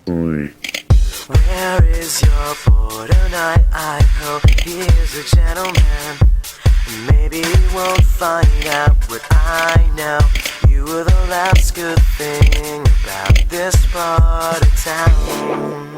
boy. Where is your boy tonight? I hope he is a gentleman. Maybe he won't find out what I know. You were the last good thing about this part of town.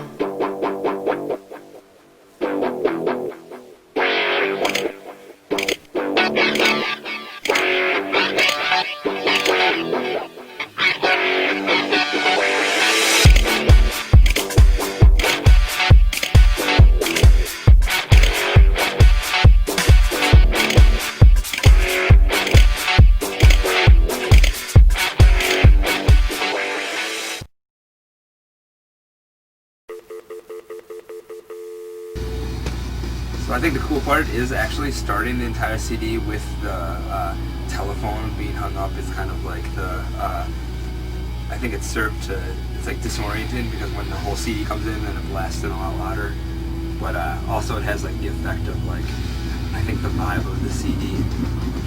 So I think the cool part is actually starting the entire CD with the telephone being hung up. It's kind of like the, I think it's served to, it's like disorienting because when the whole CD comes in then it blasts it a lot louder. But also it has like the effect of like, I think the vibe of the CD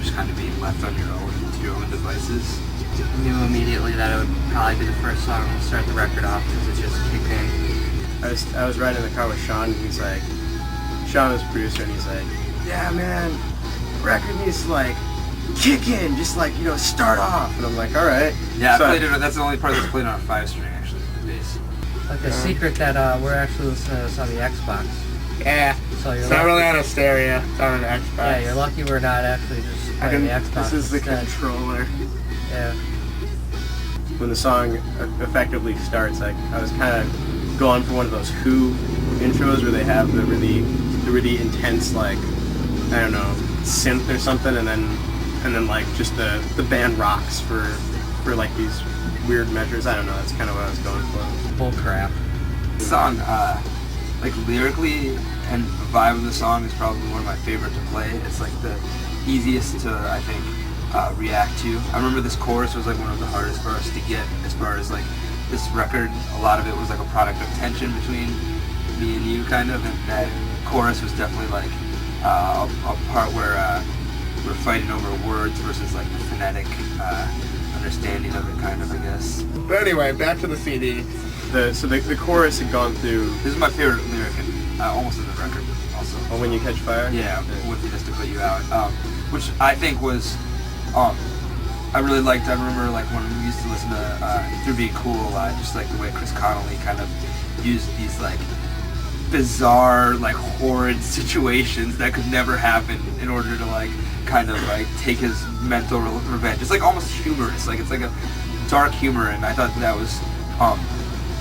just kind of being left on your own, to your own devices. I knew immediately that it would probably be the first song to start the record off because it just kicked in. I was riding in the car with Sean and he's like, Sean was a producer and he's like, yeah man, the record needs to like kick in, just like, you know, start off. And I'm like, alright. Yeah, so I played it, that's the only part that's played on a 5-string actually, the bass. Like a secret that we're actually listening to this on the Xbox. Yeah, So you're it's not lucky. really on a stereo, it's on an Xbox. Yeah, you're lucky we're not actually just playing the Xbox. This is the instead. controller. Yeah. When the song effectively starts, like I was kind of going for one of those Who intros where they have the really intense, like, I don't know, synth or something, and then like just the band rocks for like these weird measures. I don't know, that's kind of what I was going for. Bull crap. The song, like lyrically and the vibe of the song is probably one of my favorite to play. It's like the easiest to, I think, react to. I remember this chorus was like one of the hardest for us to get as far as like this record. A lot of it was like a product of tension between me and you kind of, and that chorus was definitely like a part where we're fighting over words versus like the phonetic understanding of it kind of, I guess. But anyway, back to the CD. So the chorus had gone through. This is my favorite lyric and almost in the record also. Oh, When You Catch Fire? Yeah, with Just to Put You Out, which I think was, I really liked. I remember like when we used to listen to Through Being Cool a lot, just like the way Chris Connolly kind of used these like bizarre, like horrid situations that could never happen in order to like kind of like take his mental revenge. It's like almost humorous, like it's like a dark humor, and I thought that was, I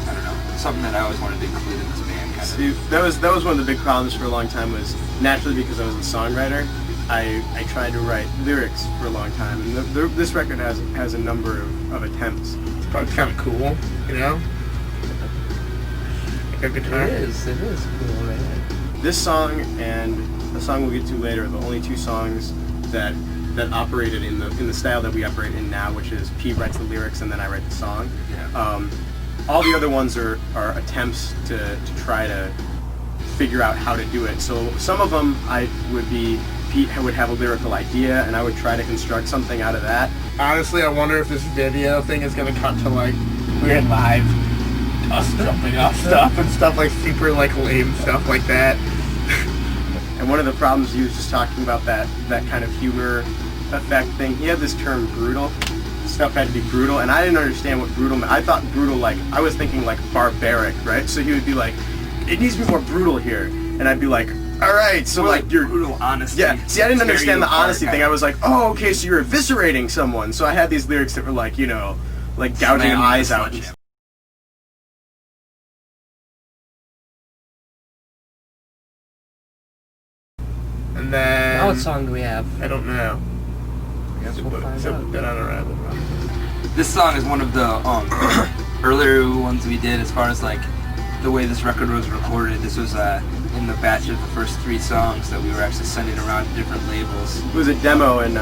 don't know, something that I always wanted to include in this band. Kind of. See, that was one of the big problems for a long time, was naturally because I was a songwriter, I tried to write lyrics for a long time, and this record has a number of attempts. It's probably kind of cool, you know? Like a guitar. It is cool, man. This song and a song we'll get to later are the only two songs that operated in the style that we operate in now, which is Pete writes the lyrics and then I write the song. Yeah. All the other ones are attempts to try to figure out how to do it. So some of them Pete would have a lyrical idea and I would try to construct something out of that. Honestly, I wonder if this video thing is gonna cut to like weird live us jumping off stuff and stuff like super like lame stuff like that. And one of the problems he was just talking about that kind of humor effect thing. He had this term brutal. Stuff had to be brutal, and I didn't understand what brutal meant. I thought brutal, like, I was thinking like barbaric, right? So he would be like, it needs to be more brutal here. And I'd be like, all right, so like you're brutal honesty. Yeah, see, I didn't understand the honesty thing. I I was like, oh, okay, so you're eviscerating someone. So I had these lyrics that were like, you know, like gouging eyes out. And then Now what song do we have? I don't know. I guess we'll find out. Been on a rabbit hole. This song is one of the earlier ones we did as far as like the way this record was recorded. This was in the batch of the first 3 songs that we were actually sending around to different labels. It was a demo, and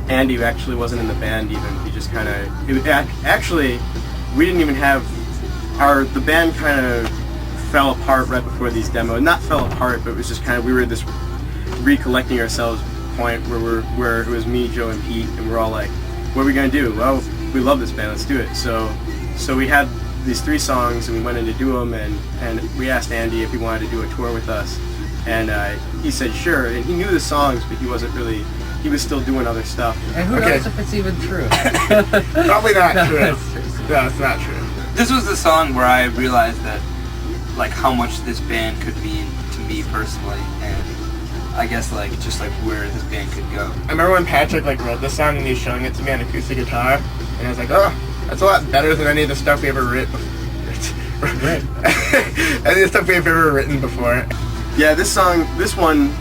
Andy actually wasn't in the band even. He just kind of... Actually, we didn't even have... The band kind of fell apart right before these demos. Not fell apart, but it was just kind of... We were at this recollecting ourselves point where it was me, Joe, and Pete, and we're all like, what are we going to do? Well, we love this band, let's do it. So so we had these 3 songs, and we went in to do them, and we asked Andy if he wanted to do a tour with us, and he said sure, and he knew the songs, but he was still doing other stuff. And who knows if it's even true? Probably not true. That's true. No, it's not true. This was the song where I realized that, like, how much this band could mean to me personally, and I guess, like, just, like, where this band could go. I remember when Patrick, like, wrote the song and he was showing it to me on acoustic guitar, and I was like, oh, that's a lot better than any of the stuff we ever written. Any of the stuff we've ever written before. Yeah, this one,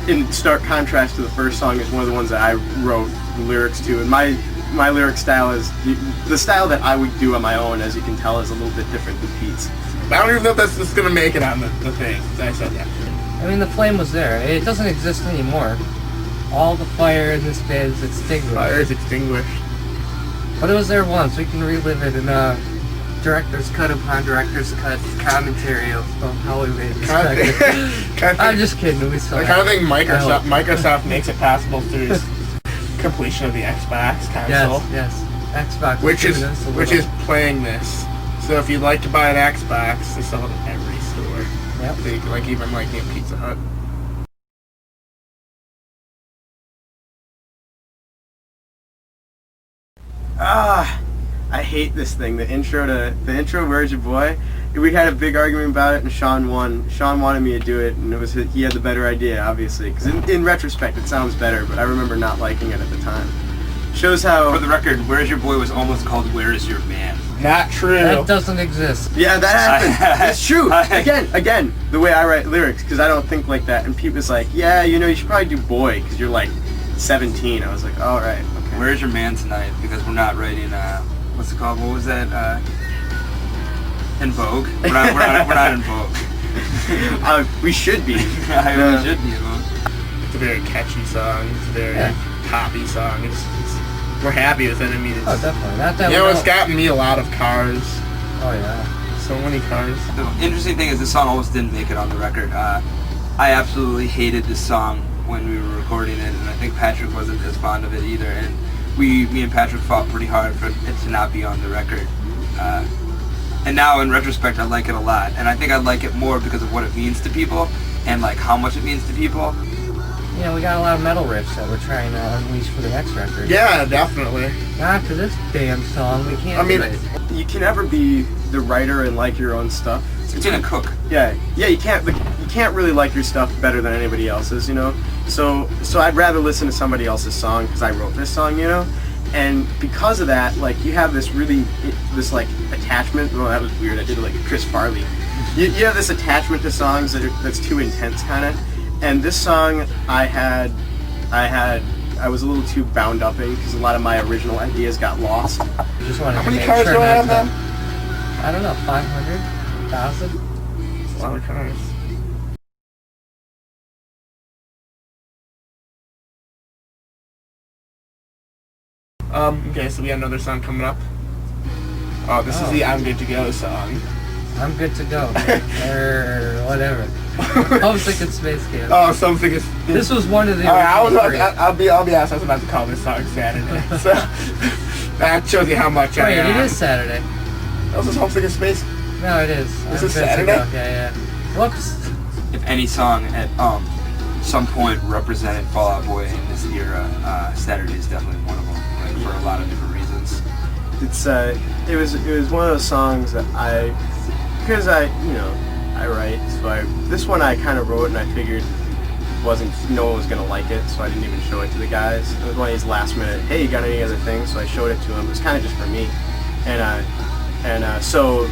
in stark contrast to the first song, is one of the ones that I wrote lyrics to, and my lyric style is the style that I would do on my own, as you can tell, is a little bit different than Pete's. I don't even know if that's just gonna make it on the thing. I said that. I mean, the flame was there. It doesn't exist anymore. All the fire in this band is extinguished. Fire is extinguished. But it was there once. We can relive it in a director's cut upon director's cut commentary of how we made this record. I'm just kidding. We saw the kind of thing Microsoft makes it possible through completion of the Xbox console. Yes. Xbox. Which is playing this. So if you'd like to buy an Xbox, they sell it at every store. Yep. So you can, like, even like in Pizza Hut. I hate this thing. The intro, Where's Your Boy? We had a big argument about it, and Sean won. Sean wanted me to do it, and he had the better idea, obviously. Because in retrospect, it sounds better, but I remember not liking it at the time. Shows how. For the record, Where's Your Boy was almost called Where Is Your Man? Not true. That doesn't exist. Yeah, that happened. It's true. Again, the way I write lyrics, because I don't think like that. And Pete was like, yeah, you should probably do boy, because you're like 17. I was like, all right, okay. Where's Your Man tonight? Because we're not writing, what's it called? What was that? In Vogue? We're not in Vogue. We should be. We should be in Vogue. It's a very catchy song. It's a very poppy song. We're happy with it. I mean, Oh, definitely. Not that it's gotten me a lot of cars. Oh, yeah. So many cars. The interesting thing is this song almost didn't make it on the record. I absolutely hated this song when we were recording it, and I think Patrick wasn't as fond of it either. And me and Patrick fought pretty hard for it to not be on the record. And now, in retrospect, I like it a lot. And I think I like it more because of what it means to people and, like, how much it means to people. Yeah, we got a lot of metal riffs that we're trying to unleash for the next record. Yeah, definitely. Not to this damn song. We can't do it. You can never be the writer and like your own stuff. It's gonna cook. Yeah, you can't really like your stuff better than anybody else's, So I'd rather listen to somebody else's song because I wrote this song, And because of that, like, you have this like attachment. Well, that was weird. I did it like Chris Farley. You have this attachment to songs that's too intense, kind of. And this song, I was a little too bound up in because a lot of my original ideas got lost. Just wanted How to many make cars sure do I not have to- now? I don't know, 500? 1,000? A lot of cars. Okay, so we got another song coming up. Oh, this is the I'm Good to Go song. I'm good to go. Or whatever. Homesick Space Camp. Oh, something is. This was one of the I'll be honest. I was about to call this song Saturday. So that shows you how much Wait, it is Saturday. This is Homesick in Space. No, it is. This I'm is good to Saturday? go. Yeah. Whoops. If any song at some point represented Fall Out Boy in this era, Saturday is definitely one of them, like, for a lot of different reasons. It was one of those songs that I write, so this one I kind of wrote and I figured no one was gonna like it, so I didn't even show it to the guys. It was one of these last minute, hey, you got any other things? So I showed it to them. It was kind of just for me, so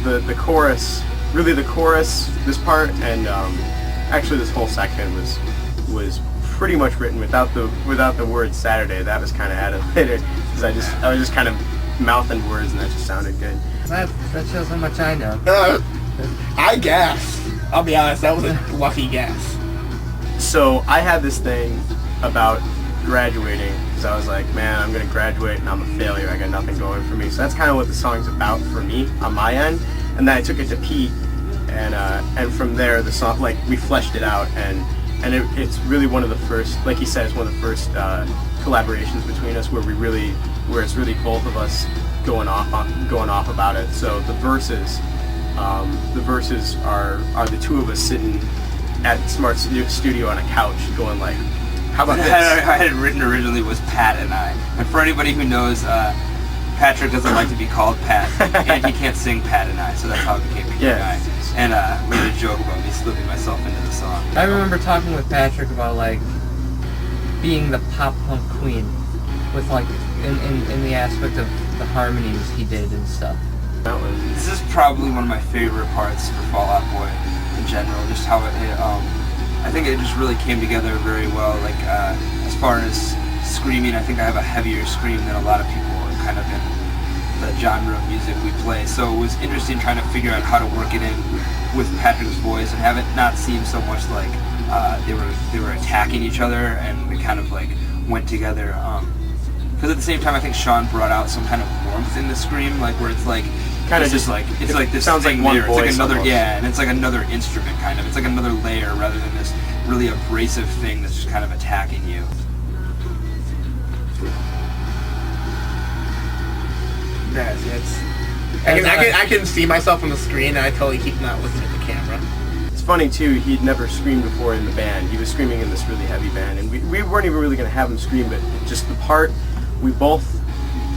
the chorus, this part, and actually this whole section was pretty much written without the word Saturday. That was kind of added later because I was just kind of mouthing words and that just sounded good. That shows how much I know. I guess. I'll be honest, that was a lucky guess. So I had this thing about graduating because I was like, man, I'm going to graduate and I'm a failure. I got nothing going for me. So that's kind of what the song's about for me on my end. And then I took it to Pete, and from there the song, like, we fleshed it out, and it's really one of the first, like he said, it's one of the first collaborations between us where it's really both of us going off about it. So the verses are the two of us sitting at Smart Studio on a couch, going like, "How about this?" I had it written originally was Pat and I. And for anybody who knows, Patrick doesn't like to be called Pat, and he can't sing Pat and I, so that's how it became Pat and I. And we had a joke about me slipping myself into the song. I remember talking with Patrick about like being the pop punk queen, with like in the aspect of the harmonies he did and stuff. This is probably one of my favorite parts for Fall Out Boy in general. Just how it I think it just really came together very well. Like as far as screaming, I think I have a heavier scream than a lot of people kind of in the genre of music we play. So it was interesting trying to figure out how to work it in with Patrick's voice and have it not seem so much like they were attacking each other, and it kind of like went together. Because at the same time, I think Sean brought out some kind of warmth in the scream, like where it's like kind of just like it's like this sounds thing like one there. It's like voice another almost. and it's like another instrument kind of. It's like another layer rather than this really abrasive thing that's just kind of attacking you. Yes. I can see myself on the screen, and I totally keep not looking at the camera. It's funny too, he'd never screamed before in the band. He was screaming in this really heavy band, and we weren't even really going to have him scream, but just the part, we both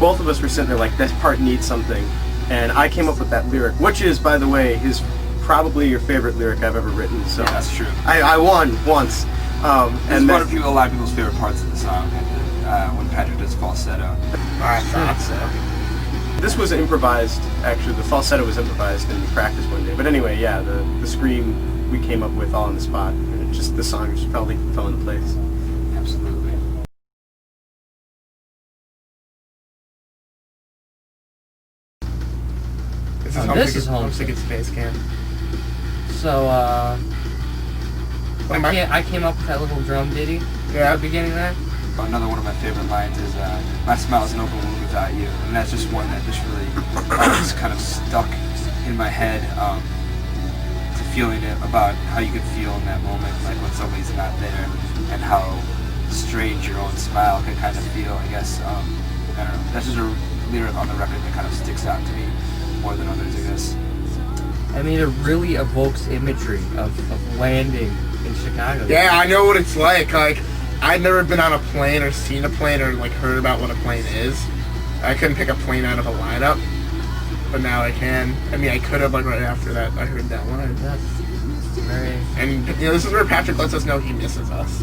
of us were sitting there like, this part needs something. And I came up with that lyric, which is, by the way, is probably your favorite lyric I've ever written. So Yeah, that's true. I won once. It's And one of a lot of people's favorite parts of the song, when Patrick does falsetto. I thought so. this was improvised, actually. The falsetto was improvised in practice one day. But anyway, yeah, the scream we came up with all on the spot. And it just, the song just probably fell into place. Absolutely. This is Homesick at Space Camp. So, I came up with that little drum ditty at the beginning there. Another one of my favorite lines is, "My smile is an open wound without you," and that's just one that just really just kind of stuck in my head. To feeling it about how you could feel in that moment, like when somebody's not there, and how strange your own smile can kind of feel. I guess I don't know. That's just a lyric on the record that kind of sticks out to me more than others, I guess. I mean, it really evokes imagery of landing in Chicago. Yeah, I know what it's like. Like, I'd never been on a plane or seen a plane or like heard about what a plane is. I couldn't pick a plane out of a lineup, but now I can. I mean, I could have like right after that. I heard that line. That's very... And you know, this is where Patrick lets us know he misses us.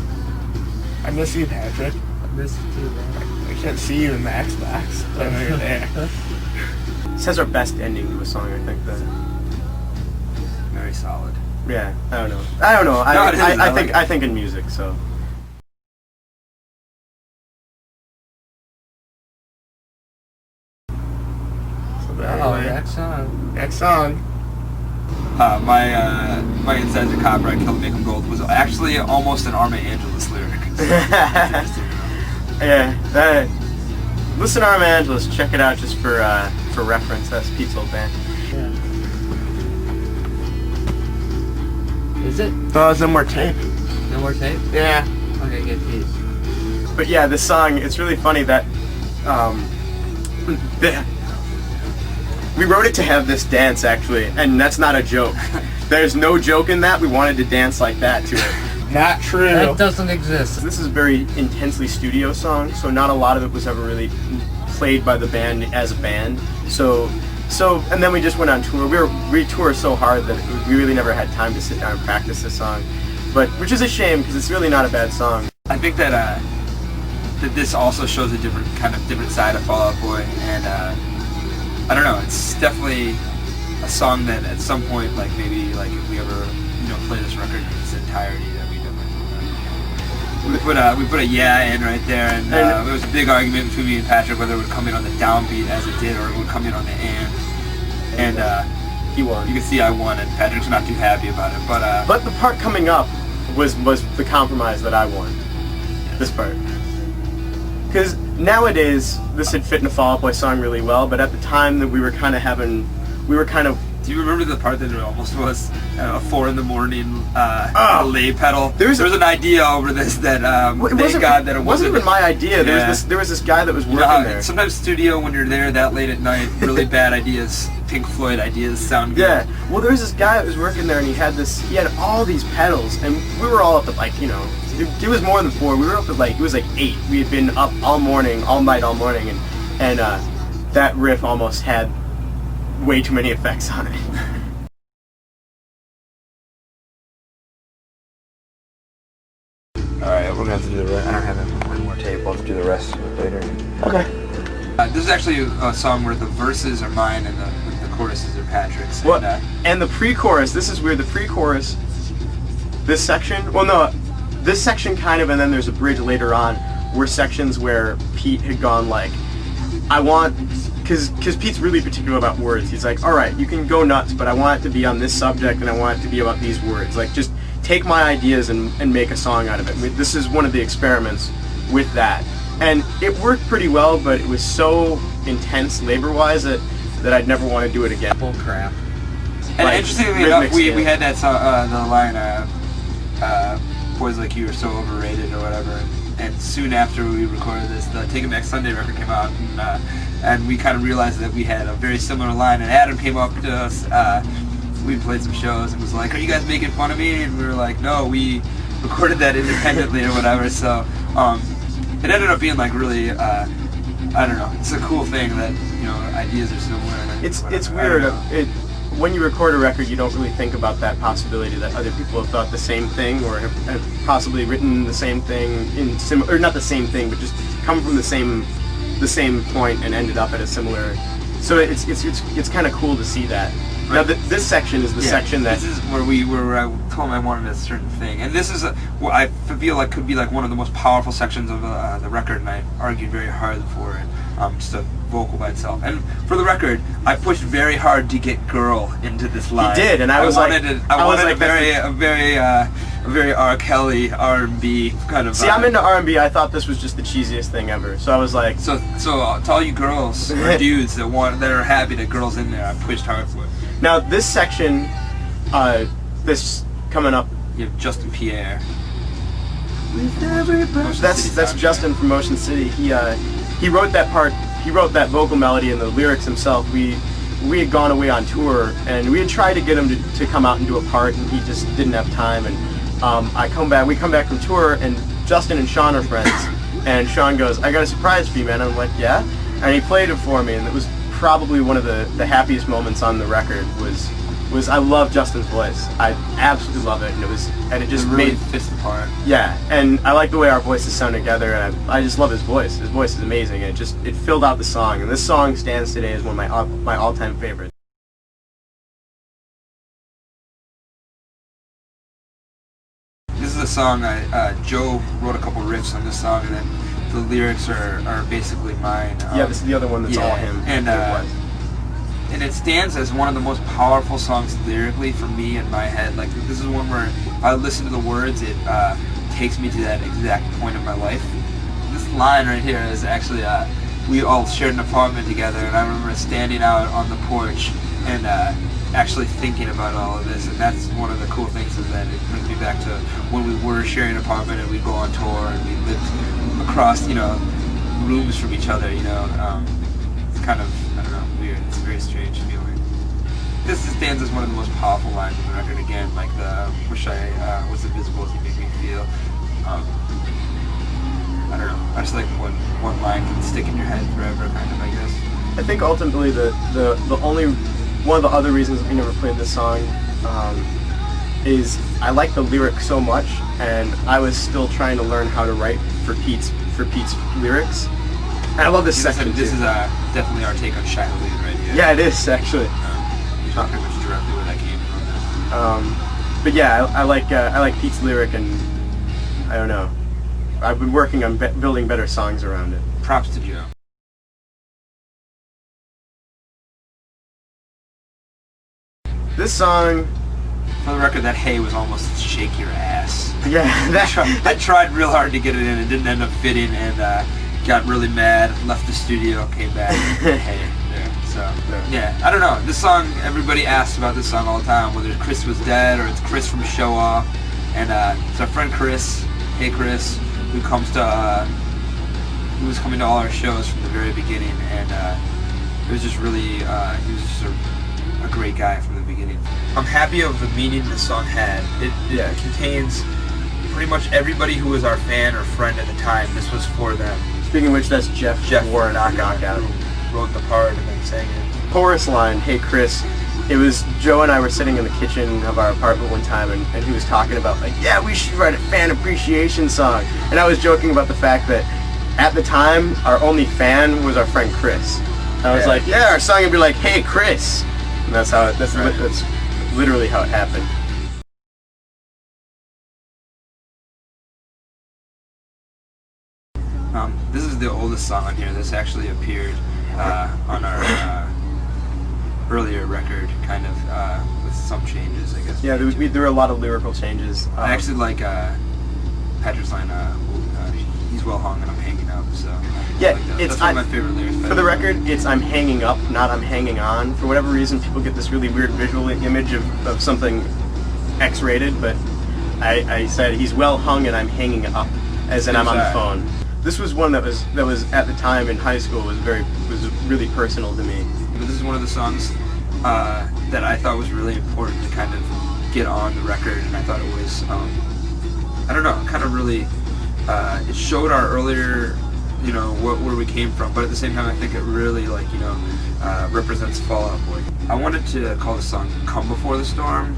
I miss you, Patrick. I miss it too, man. I can't see you in the Xbox, but I know you're there. This has our best ending to a song, I think. Very solid. Yeah, I don't know. No, it isn't. I think in music, so. Oh, next song. Next song. My Inside's a Copper, I Killed Make 'Em Gold was actually almost an Arma Angelus lyric. Yeah, listen to Arma Angelus, check it out just for reference. That's Pete's old band. Yeah. Is it? Oh, there's no more tape. No more tape? Yeah. Okay, good piece. But yeah, this song, it's really funny that we wrote it to have this dance, actually, and that's not a joke. There's no joke in that. We wanted to dance like that to it. Not true. That doesn't exist. This is a very intensely studio song, so not a lot of it was ever really played by the band as a band. So, and then we just went on tour. We toured so hard that we really never had time to sit down and practice this song, which is a shame because it's really not a bad song. I think that that this also shows a different side of Fall Out Boy, and I don't know. It's definitely a song that at some point, like maybe like if we ever play this record in its entirety, that we put a yeah in right there, and there was a big argument between me and Patrick whether it would come in on the downbeat as it did or it would come in on the and He won. you can see I won, and Patrick's not too happy about it, But the part coming up was the compromise that I won. This part. Because nowadays, this had fit in a Fall Out Boy song really well, but at the time that we were kind of Do you remember the part that it almost was a 4 in the morning lay pedal? There was an idea over this that thank God that it wasn't even my idea. Yeah. There was this guy that was working there. Sometimes studio, when you're there that late at night, really bad ideas, Pink Floyd ideas sound good. Yeah. Well, there was this guy that was working there, and he had all these pedals, and we were all up at like, it was more than 4. We were up at like, it was like 8. We had been up all morning, all night, and that riff almost had way too many effects on it. Alright, we're gonna have to do the rest. I don't have one more tape. I'll have to do the rest later. Okay. This is actually a song where the verses are mine and the choruses are Patrick's. What? And the pre-chorus, this is weird. The pre-chorus, this section, this section kind of, and then there's a bridge later on, were sections where Pete had gone like, I want, because Pete's really particular about words. He's like, all right, you can go nuts, but I want it to be on this subject, and I want it to be about these words. Like, just take my ideas and make a song out of it. This is one of the experiments with that. And it worked pretty well, but it was so intense labor-wise that I'd never want to do it again. Bull crap. And Like, interestingly enough, rhythmic we scale. had that song, the line, Boys Like You Are So Overrated or whatever. And soon after we recorded this, the Take It Back Sunday record came out, and we kind of realized that we had a very similar line. And Adam came up to us, we played some shows, and was like, are you guys making fun of me? And we were like, no, we recorded that independently or whatever. So it ended up being like really, I don't know, it's a cool thing that, ideas are similar. And It's weird. When you record a record, you don't really think about that possibility that other people have thought the same thing or have possibly written the same thing or not the same thing, but just come from the same point and ended up at a similar. So it's kind of cool to see that. Now this section is the section that this is where I told him I wanted a certain thing, and this is what I feel like could be like one of the most powerful sections of the record, and I argued very hard for it. Just a vocal by itself. And for the record, I pushed very hard to get "girl" into this line. He did, and I wanted a very R. Kelly R&B kind of. See, vibe. I'm into R&B. I thought this was just the cheesiest thing ever. So I was like, So to all you girls or dudes that are happy that girls in there, I pushed hard for it. now this section, this coming up. You have Justin Pierre. That's Justin from Motion City. He wrote that part. He wrote that vocal melody and the lyrics himself. We had gone away on tour, and we had tried to get him to come out and do a part, and he just didn't have time. And we come back from tour, and Justin and Sean are friends. And Sean goes, "I got a surprise for you, man." I'm like, "Yeah," and he played it for me, and it was probably one of the happiest moments on the record. Was I love Justin's voice. I absolutely love it, and it just really made fits the part. Yeah, and I like the way our voices sound together, and I just love his voice. His voice is amazing, and it filled out the song. And this song stands today as one of my all-time favorites. This is a song Joe wrote a couple riffs on this song, and then the lyrics are basically mine. Yeah, this is the other one that's all him. And it stands as one of the most powerful songs lyrically for me in my head. Like, this is one where if I listen to the words, it takes me to that exact point in my life. This line right here is actually, we all shared an apartment together, and I remember standing out on the porch and actually thinking about all of this. And that's one of the cool things, is that it brings me back to when we were sharing an apartment and we'd go on tour and we lived across, rooms from each other, It's kind of, I don't know, weird. It's a very strange feeling. This stands as one of the most powerful lines on the record. Again, like the "Wish I was invisible as you make me feel." I don't know. I just like when one line can stick in your head forever, kind of. I guess. I think ultimately the only one of the other reasons we never played this song is I like the lyrics so much, and I was still trying to learn how to write for Pete's lyrics. And I love this section This too. is definitely our take on Shine Lead right here. Yeah, it is actually. You know pretty much directly where that came from. But yeah, I like Pete's lyric, and I don't know. I've been working on building better songs around it. Props to Joe. This song, For the record, that "Hey" was almost "Shake Your Ass." yeah, I tried real hard to get it in. It didn't end up fitting, and got really mad. Left the studio, came back. Hey, there. So yeah, I don't know. This song, everybody asks about this song all the time, whether Chris was dead or it's Chris from Show Off, and it's our friend Chris. Hey Chris, who comes to who was coming to all our shows from the very beginning, and it was just really he was just a great guy from the beginning. I'm happy of the meaning the song had. It contains pretty much everybody who was our fan or friend at the time. This was for them. Speaking of which, that's Jeff Warren, who wrote the part and then sang it. Chorus line, hey Chris. It was Joe and I were sitting in the kitchen of our apartment one time, and he was talking about like, yeah, we should write a fan appreciation song. And I was joking about the fact that at the time our only fan was our friend Chris. I was like, yeah, our song would be like, hey Chris. And that's literally how it happened. This is the oldest song on here. This actually appeared on our earlier record, kind of with some changes, I guess. Yeah, there were a lot of lyrical changes. I actually like Patrick's line, he's well hung and I'm hanging up, so yeah, that's one of my favorite lyrics. For the record, it's I'm hanging up, not I'm hanging on. For whatever reason, people get this really weird visual image of something X-rated, but I said he's well hung and I'm hanging up, as in I'm on the phone. This was one that was at the time in high school was really personal to me. This is one of the songs that I thought was really important to kind of get on the record, and I thought it was, I don't know, kind of really, it showed our earlier, you know, where we came from, but at the same time I think it really, like, you know, represents Fall Out Boy. I wanted to call the song Come Before the Storm,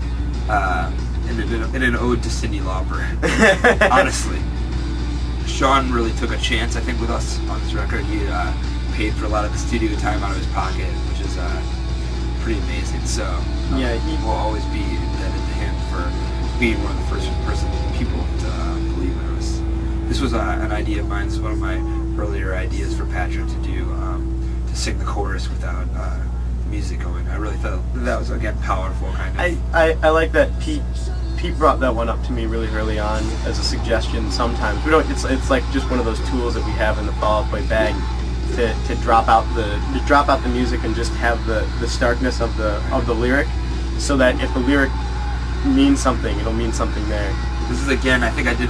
in an ode to Cyndi Lauper, honestly. Sean really took a chance, I think, with us on this record. He paid for a lot of the studio time out of his pocket, which is pretty amazing. So yeah, he will always be indebted to him for being one of the first people to believe in us. This was an idea of mine. This is one of my earlier ideas for Patrick to do, to sing the chorus without the music going. I really thought that was, again, powerful, kind of. I like that Pete brought that one up to me really early on as a suggestion. Sometimes we don't. It's like just one of those tools that we have in the Fall Out Boy bag to drop out the music and just have the starkness of the lyric, so that if the lyric means something, it'll mean something there. This is, again, I think I did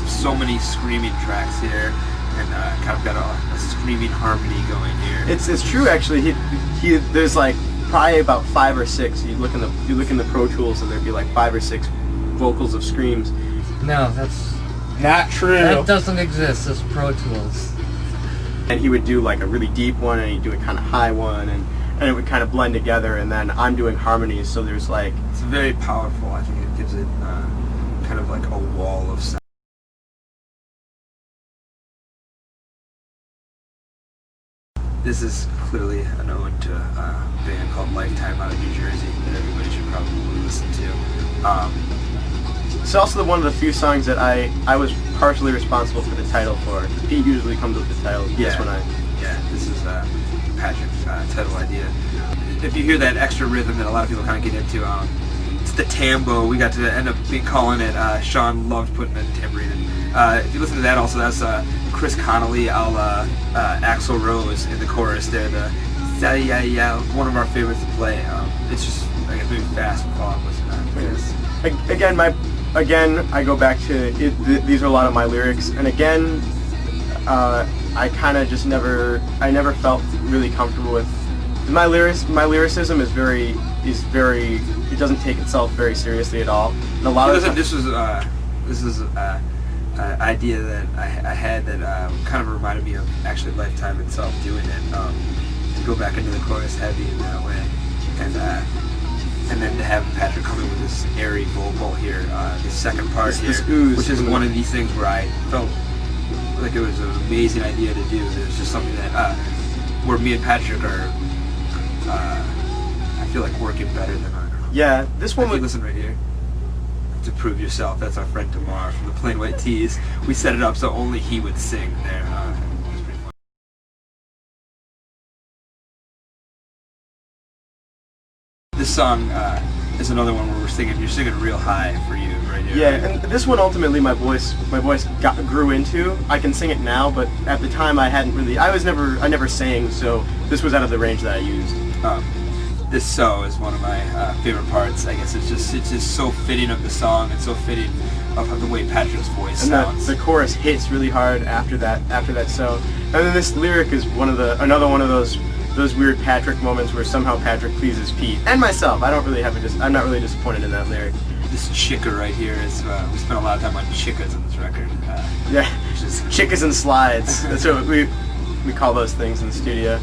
so many screaming tracks here, and kind of got a screaming harmony going here. It's true, actually. There's like probably about 5 or 6. You look in the Pro Tools and there'd be like 5 or 6 vocals of screams. No, that's not true. That doesn't exist. It's Pro Tools. And he would do like a really deep one, and he'd do a kind of high one, and it would kind of blend together. And then I'm doing harmonies, so there's like, it's very powerful. I think it gives it kind of like a wall of sound. This is clearly an ode to a band called Lifetime out of New Jersey that everybody should probably listen to. It's also one of the few songs that I was partially responsible for the title for. Pete usually comes up with the title. Yeah, this is Patrick's title idea. If you hear that extra rhythm that a lot of people kind of get into, it's the tambo. We got to end up calling it. Sean loved putting a tambourine in. If you listen to that, also that's Chris Connolly, Axl Rose in the chorus there. One of our favorites to play. It's just like it's moving fast and fun. Again, I go back to it. These are a lot of my lyrics, and again, I kind of just never felt really comfortable with my lyrics. My lyricism is very. It doesn't take itself very seriously at all. And a lot of this is idea that I had that kind of reminded me of actually Lifetime itself doing it. To go back into the chorus heavy in that way, and then to have Patrick come in with this airy vocal here, the second part here, which is one of these things where I felt like it was an amazing idea to do. It was just something that where me and Patrick are, I feel like working better than I. Yeah, this one would listen right here. To Prove Yourself. That's our friend Tamar from the Plain White Tees. We set it up so only he would sing there. It was pretty fun. This song is another one where you're singing real high for you right here. Yeah, and this one ultimately my voice grew into. I can sing it now, but at the time I never sang, so this was out of the range that I used. This "so" is one of my favorite parts. I guess it's just so fitting of the song and so fitting of the way Patrick's voice And sounds. the chorus hits really hard after that "so," and then this lyric is another one of those weird Patrick moments where somehow Patrick pleases Pete and myself. I'm not really disappointed in that lyric. This chicka right here is we spent a lot of time on chickas on this record. Yeah, Just chickas and slides. That's what we call those things in the studio.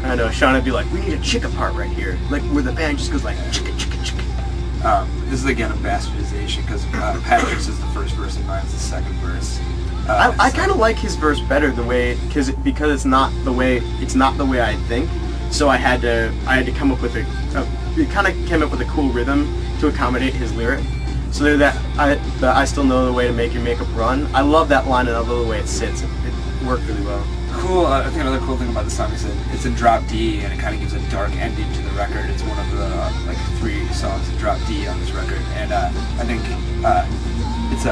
I know Sean would be like, "We need a chicka part right here," like where the band just goes like chicka chicka chicka. This is again a bastardization because Patrick's is the first verse and mine's the second verse. I kind of like his verse better because it's not the way I think. So I had to come up with a cool rhythm to accommodate his lyric. So that I still know the way to make your makeup run. I love that line and I love the way it sits. It worked really well. Cool. I think another cool thing about the song is that it's in drop D and it kind of gives a dark ending to the record. It's one of the 3 songs in drop D on this record, and I think it's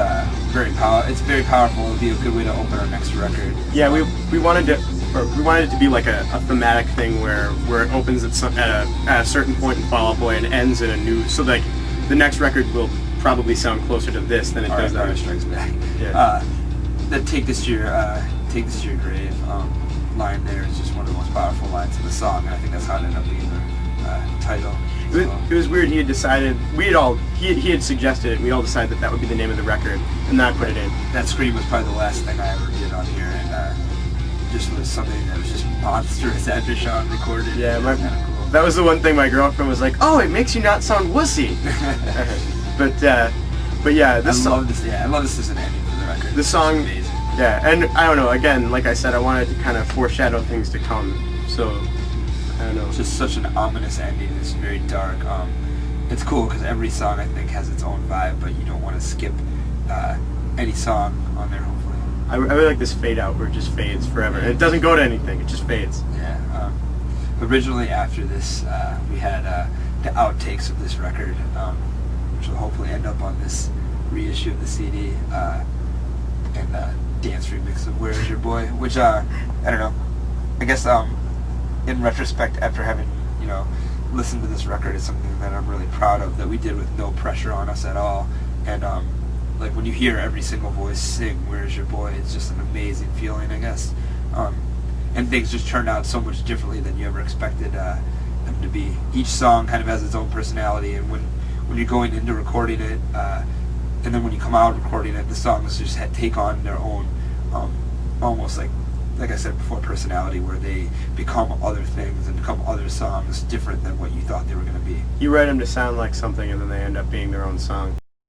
very powerful. It'll be a good way to open our next record. Yeah, we wanted it to be like a thematic thing where it opens at a certain point in Fall Out Boy and ends in a new. So like the next record will probably sound closer to this than it does that. Empire Strikes Back. Yeah. The take this to your grave line there is just one of the most powerful lines of the song, and I think that's how it ended up being the title. It was weird. He had decided he had suggested it, and we all decided that would be the name of the record, and then I put it in. That scream was probably the last thing I ever did on here, and just was something that was just monstrous after Sean recorded. Yeah, Kinda cool. that was the one thing my girlfriend was like, "Oh, it makes you not sound wussy." but yeah, I love this. Yeah, I love this as an ending for the record. The song, It's amazing. yeah, and I don't know. Again, like I said, I wanted to kind of foreshadow things to come. So I don't know. It's just such an ominous ending. It's very dark. It's cool because every song I think has its own vibe, but you don't want to skip any song on there. Hopefully. I really like this fade out where it just fades forever. And it doesn't go to anything. It just fades. Yeah. Originally, after this, we had the outtakes of this record, which will hopefully end up on this reissue of the CD, and dance remix of "Where's Your Boy," which I don't know. I guess in retrospect, after having listened to this record, it's something that I'm really proud of that we did with no pressure on us at all, and like when you hear every single voice sing "Where's Your Boy," it's just an amazing feeling, I guess. And things just turned out so much differently than you ever expected them to be. Each song kind of has its own personality, and when you're going into recording it, and then when you come out recording it, the songs just take on their own, almost like I said before, personality, where they become other things and become other songs different than what you thought they were going to be. You write them to sound like something, and then they end up being their own song.